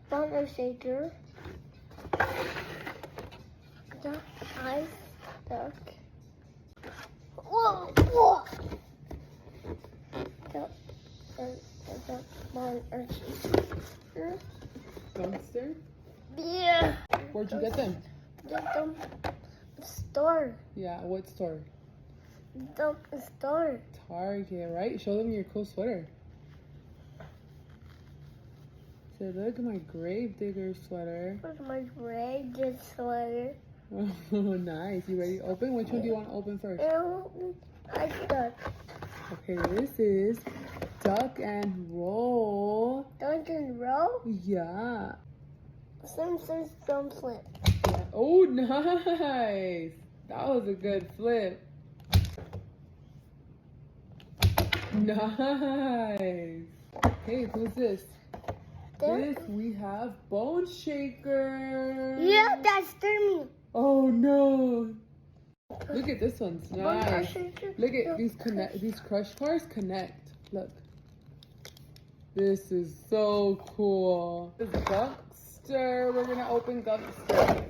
Bone shaker. Duck eyes. Duck. Whoa! Whoa! Duck. Duck. Bone shaker. Gangster? Yeah. Where'd you get them? Get them. Store. Yeah, what store? The store. Target, right? Show them your cool sweater. Say, look at my grave digger sweater. Where's my red sweater? Oh, nice. You ready to open? Which one do you want to open first? I duck. Okay, this is duck and roll. Dungeon roll. Yeah. Simpsons don't flip. Oh, nice. That was a good flip. Nice. Hey, who's this? This we have Bone Shaker. Yeah, that's me. Oh no. Look at this one's Bone nice. Shaker. Look at these crush cars connect. Look. This is so cool. This is Gangster. We're gonna open Gangster.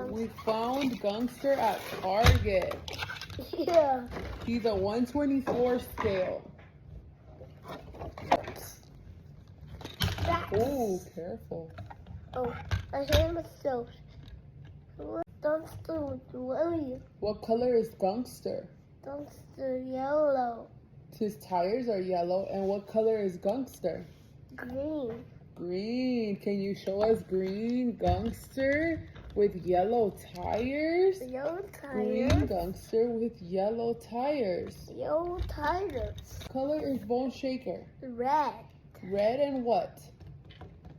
We found Gangster at Target. Yeah. He's a 124 scale. Oh, careful. Oh, I hear myself. Dumpster blue. What color is Gangster? Dumpster yellow. His tires are yellow. And what color is Gangster? Green. Green. Can you show us green Gangster with yellow tires? Yellow Green tires. Gangster with yellow tires. Yellow tires. What color is Bone Shaker? Red. Red and what?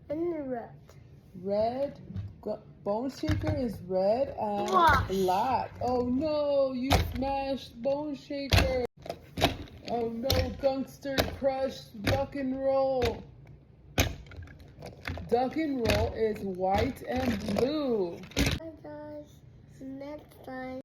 And red. Red. Bone Shaker is red and Black. black. Oh no, you smashed Bone Shaker. Oh no, Gangster crushed Duck and Roll. Duck and Roll is white and blue. Bye guys. See you next time.